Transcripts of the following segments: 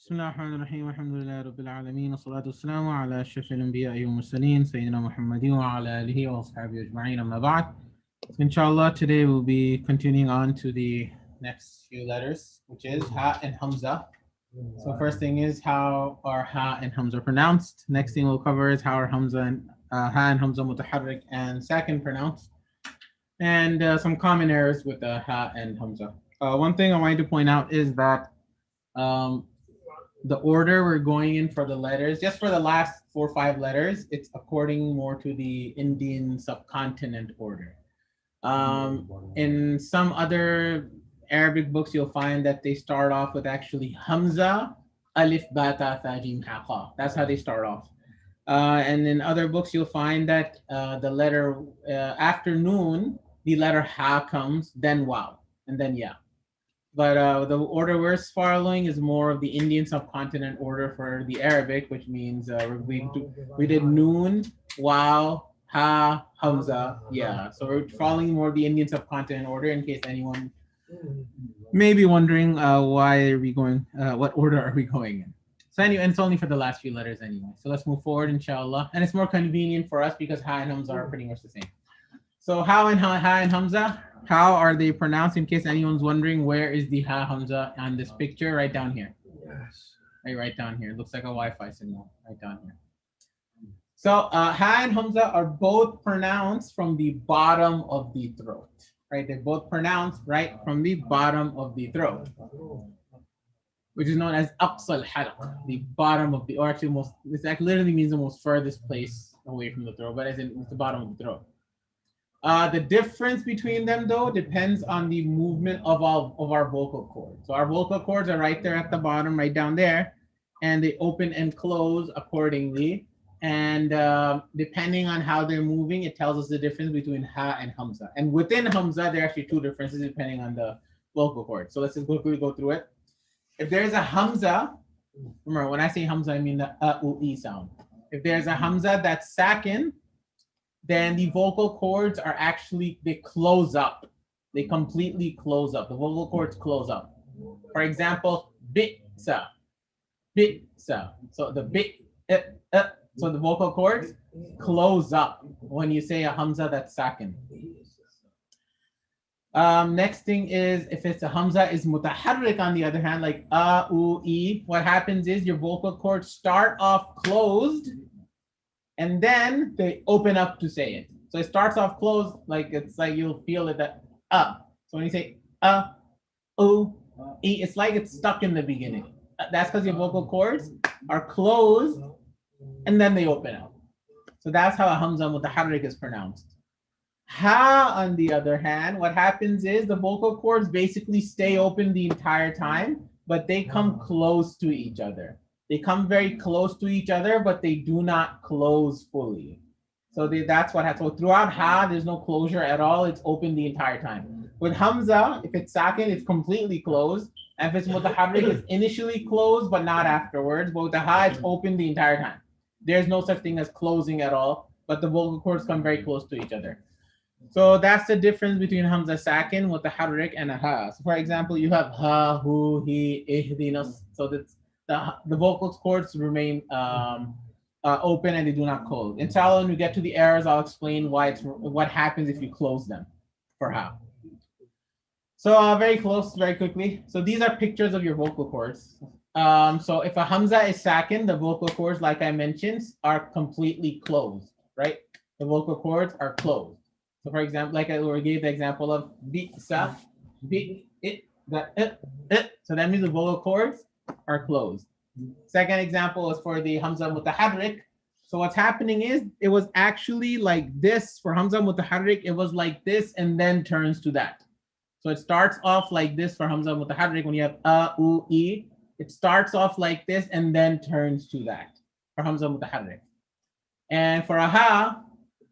بسم الله الرحمن الرحيم الحمد لله رب العالمين والصلاة والسلام على أشرف الأنبياء والمرسلين سيدنا محمد وعلى آله وأصحابه أجمعين أما بعد. Inshallah, today we'll be continuing on to the next few letters, which is Ha and Hamzah. So first thing is how are Ha and Hamzah pronounced. Next thing we'll cover is how are Hamzah and Ha and Hamzah mutaharrik and sakin pronounced, and some common errors with Ha and Hamzah. One thing I wanted to point out is that um, the order we're going in for the letters, just for the last 4 or 5 letters, it's according more to the Indian subcontinent order. In some other Arabic books, you'll find that they start off with actually Hamza, Alif, Bata, Tha, Jim, Ha, Kha. That's how they start off. And in other books, you'll find that the letter after Noon, the letter Ha comes, then Wow, and then Ya. But the order we're following is more of the Indian subcontinent order for the Arabic, which means we did Noon, Wow, Ha, Hamza. Yeah, so we're following more of the Indian subcontinent order in case anyone may be wondering why are we going, what order are we going in. So anyway, and it's only for the last few letters anyway. So let's move forward, inshallah. And it's more convenient for us because Ha and Hamza are pretty much the same. So Ha and Hamza, how are they pronounced? In case anyone's wondering, where is the Ha Hamza on this picture? Right down here. Yes. Right down here. It looks like a Wi-Fi signal. Right down here. So Ha and Hamza are both pronounced from the bottom of the throat. Right? They're both pronounced right from the bottom of the throat, which is known as Aqsa al-Halq, the bottom of the, or actually most, this literally means the most furthest place away from the throat, but as in it's the bottom of the throat. The difference between them, though, depends on the movement of our vocal cords. So our vocal cords are right there at the bottom, right down there, and they open and close accordingly. And depending on how they're moving, it tells us the difference between Ha and Hamza. And within Hamza, there are actually 2 differences depending on the vocal cord. So let's just quickly go through it. If there's a Hamza, remember when I say Hamza, I mean the U-E sound. If there's a Hamza that's sakin, then the vocal cords are actually, they close up. They completely close up. The vocal cords close up. For example, bitsa, bitsa. So the bit, so the vocal cords close up when you say a Hamza that's sakin. Next thing is if it's a Hamza is mutaharrik on the other hand, like a, u, e, what happens is your vocal cords start off closed and then they open up to say it. So it starts off closed, like it's like you'll feel it that So when you say u, e, it's like it's stuck in the beginning. That's because your vocal cords are closed and then they open up. So that's how a Hamza mutaharrik is pronounced. Ha, on the other hand, what happens is the vocal cords basically stay open the entire time, but they come close to each other. They come very close to each other, but they do not close fully. So that's what happens. So throughout Ha, there's no closure at all. It's open the entire time. With Hamza, if it's sakin, it's completely closed. And if it's mutaharrik, it's initially closed, but not afterwards. But with the Ha, it's open the entire time. There's no such thing as closing at all, but the vocal cords come very close to each other. So that's the difference between Hamza sakin, mutaharrik, and a Ha. So for example, you have Ha, Hu, He, Ihdinas. So that's the vocal cords remain open and they do not close. Inshallah, when we get to the errors, I'll explain what happens if you close them for Ha. So very close, very quickly. So these are pictures of your vocal cords. So if a Hamza is sakin, the vocal cords, like I mentioned, are completely closed, right? The vocal cords are closed. So for example, like I gave the example of bi-sa, bi-it, it. So that means the vocal cords are closed. Second example is for the Hamza mutaharrik. So what's happening is it was actually like this for Hamza mutaharrik. It was like this and then turns to that. So it starts off like this for Hamza mutaharrik when you have a, u, e. It starts off like this and then turns to that for Hamza mutaharrik. And for a Ha,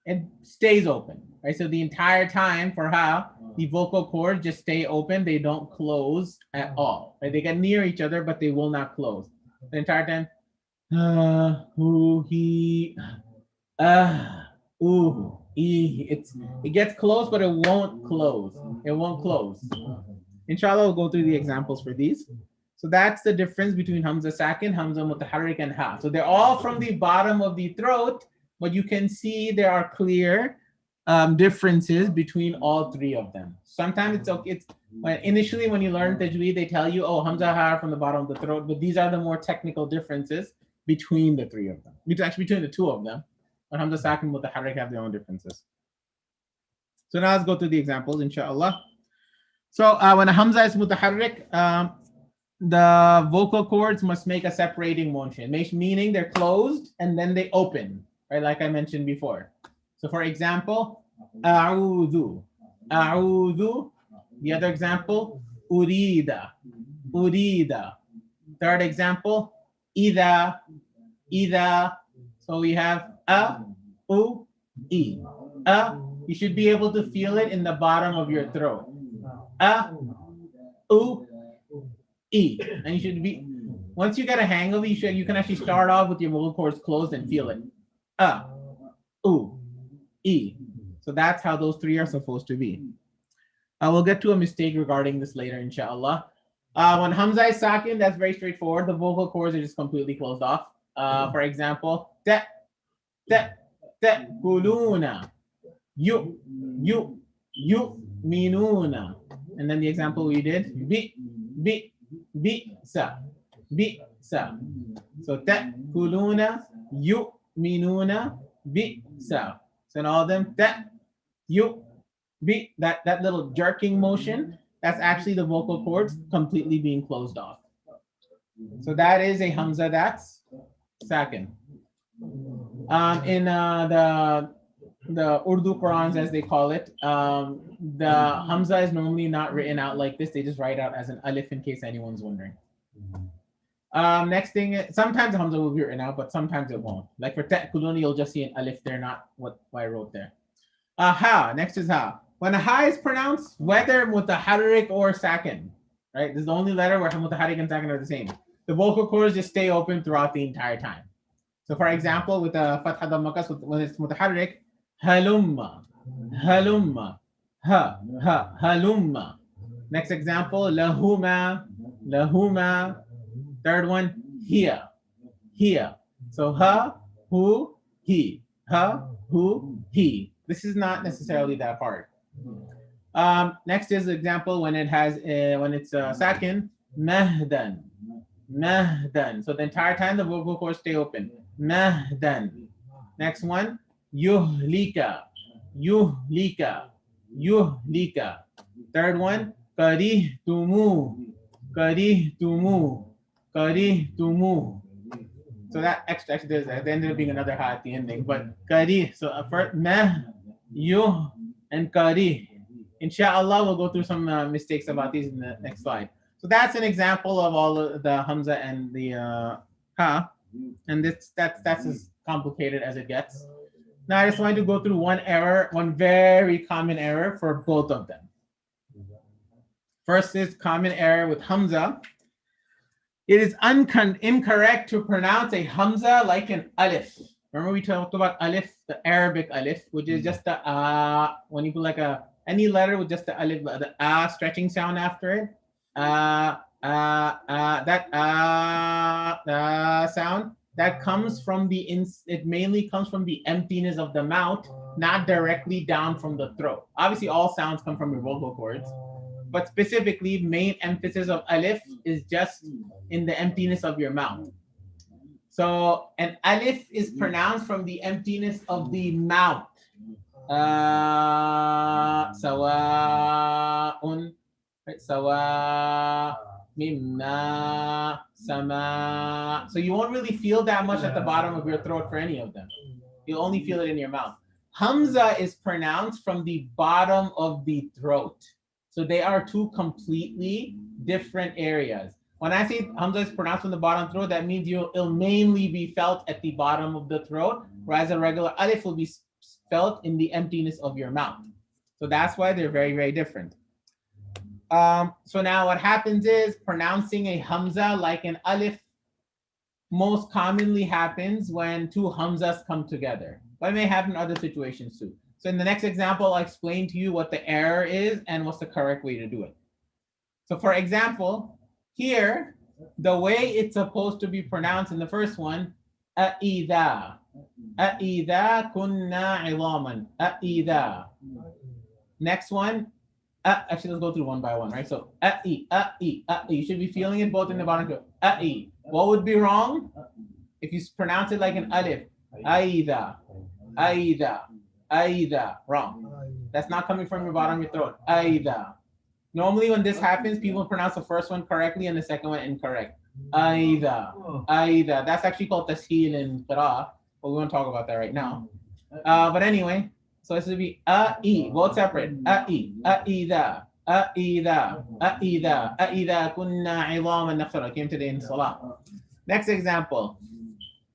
it stays open. Right, so the entire time for Ha, the vocal cords just stay open. They don't close at all. Right? They get near each other, but they will not close. The entire time, hu, he, ooh, e. It gets close, but it won't close. It won't close. Inshallah, we'll go through the examples for these. So that's the difference between Hamza Sakin, Hamza Mutaharrik, and Ha. So they're all from the bottom of the throat, but you can see there are clear differences between all three of them. Sometimes it's okay. It's initially when you learn Tajweed, they tell you, oh, Hamza Ha from the bottom of the throat, but these are the more technical differences between the three of them. Actually, between the two of them. But Hamza Sakin and Mutaharrik have their own differences. So now let's go through the examples, inshallah. So when a Hamza is Mutaharrik, the vocal cords must make a separating motion, meaning they're closed and then they open, right? Like I mentioned before. So for example, a'udhu, a'udhu. The other example, urida, urida. Third example, ida, ida. So we have u, e. You should be able to feel it in the bottom of your throat. U, e. And you should be, once you get a hang of it, you can actually start off with your vocal cords closed and feel it. U, e. So that's how those three are supposed to be. We'll get to a mistake regarding this later, inshallah. When Hamza is Sakin, that's very straightforward. The vocal cords are just completely closed off. For example, kuluna, you, minuna. And then the example we did, sa. So kuluna, minuna, sa. So in all of them, that little jerking motion, that's actually the vocal cords completely being closed off. So that is a Hamza that's Sakin. In the Urdu Qurans, as they call it, the Hamza is normally not written out like this. They just write out as an alif in case anyone's wondering. Next thing, sometimes the Hamza will be written out, but sometimes it won't. Like for ta'kuluni, you'll just see an alif there, not what I wrote there. Ha, next is Ha. When a Ha is pronounced, whether mutaharrik or sakin, right? This is the only letter where mutaharrik and sakin are the same. The vocal cords just stay open throughout the entire time. So for example, with the fatha dhammakas, when it's mutaharrik, halumma, halumma, ha, halumma. Next example, lahuma, lahuma. Third one, here, here. So ha, hu, he, ha, hu, he. This is not necessarily that hard. Next is the example when it has when it's sakin, mahdan, mahdan. So the entire time the vocal cords stay open. Mahdan. Next one, yuhlika, yuhlika, yuhlika. Third one, karihtumu, karihtumu, karihtumu. So that extra, actually, there ended up being another ha at the ending, but karih. So first, meh, yuh, and karih. Inshallah, we'll go through some mistakes about these in the next slide. So that's an example of all of the Hamza and the Ha. And that's as complicated as it gets. Now I just wanted to go through one error, one very common error for both of them. First is common error with Hamza. It is incorrect to pronounce a Hamza like an alif. Remember we talked about alif, the Arabic alif, which is just the when you put like any letter with just the alif, the stretching sound after it. That sound that comes from it mainly comes from the emptiness of the mouth, not directly down from the throat. Obviously, all sounds come from your vocal cords, but specifically, main emphasis of alif is just in the emptiness of your mouth. So an alif is pronounced from the emptiness of the mouth. Sawa'un, right? Sawa, mimma, sama. So you won't really feel that much at the bottom of your throat for any of them. You'll only feel it in your mouth. Hamza is pronounced from the bottom of the throat. So they are two completely different areas. When I say Hamza is pronounced from the bottom throat, that means it'll mainly be felt at the bottom of the throat, whereas a regular alif will be felt in the emptiness of your mouth. So that's why they're very, very different. So now what happens is pronouncing a Hamza like an alif most commonly happens when two Hamzas come together. But it may happen in other situations too. So in the next example, I'll explain to you what the error is and what's the correct way to do it. So for example, here, the way it's supposed to be pronounced in the first one, أَإِذَا أَإِذَا كُنَّا عِظَامًا أَإِذَا. Next one, actually, let's go through one by one, right? So, you should be feeling it both in the bottom throat. What would be wrong if you pronounce it like an alif? Aida, aida, aida. Wrong. That's not coming from your bottom of your throat. Aida. Normally, when this happens, people pronounce the first one correctly and the second one incorrect. Aida, aida. That's actually called tasheel in qira'ah, but we won't talk about that right now. But anyway, so this would be both separate. Aida, aida, aida, aida kunna idhaman nakhshara. Came today in salah. Next example.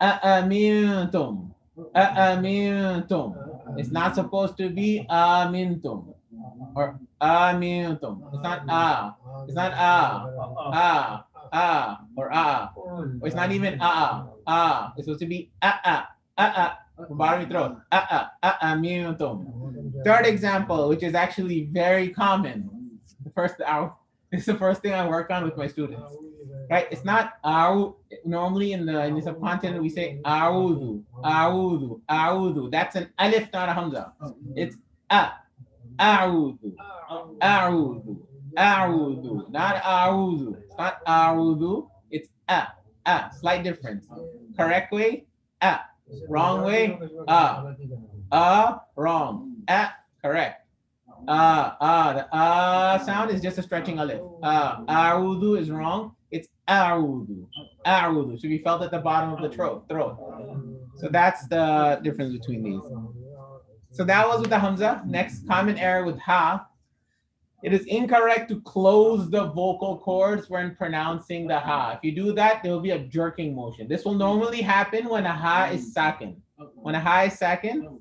Aamintum. Aamintum. It's not supposed to be amintum or amintum. It's not It's not or Or it's not even It's supposed to be bottom of your throat. Amintum. Third example, which is actually very common. This is the first thing I work on with my students. Right? It's not normally in the subcontinent we say a'udhu, a'udhu, a'udhu. That's an alif, not a hamza. It's a'udhu, a'udhu, a'udhu, not a'udhu. It's not a'udhu. It's Slight difference. Correct way, wrong way, wrong. Correct. The sound is just a stretching alif. A'udhu is wrong. It's a'udhu. A'udhu should be felt at the bottom of the throat. So that's the difference between these. So that was with the hamza. Next common error with ha. It is incorrect to close the vocal cords when pronouncing the ha. If you do that, there will be a jerking motion. This will normally happen when a ha is sakin. When a ha is sakin,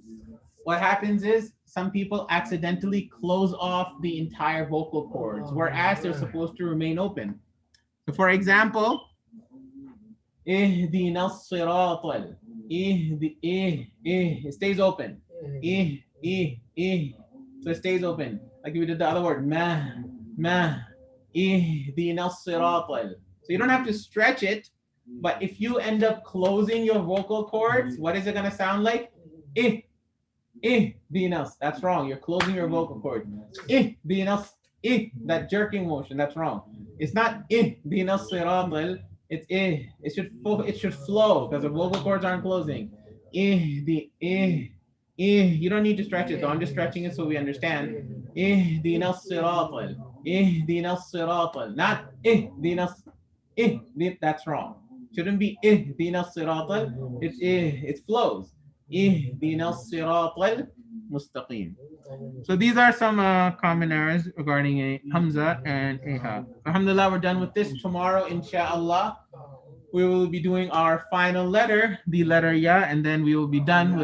what happens is some people accidentally close off the entire vocal cords, whereas they're supposed to remain open. So for example, اهدنا الصراط it stays open. So it stays open. Like we did the other word, ma اهدنا الصراط. So you don't have to stretch it, but if you end up closing your vocal cords, what is it going to sound like? Dinas. That's wrong. You're closing your vocal cord. Dinas. That jerking motion. That's wrong. It's not dinas siratal. It's It should flow because the vocal cords aren't closing. You don't need to stretch it though. I'm just stretching it so we understand. Dinas siratal. Dinas siratal. Not dinas. That's wrong. Shouldn't be dinas siratal. It flows. So these are some common errors regarding a hamza and a ha. Alhamdulillah, we're done with this. Tomorrow, inshallah, we will be doing our final letter, the letter ya, and then we will be done with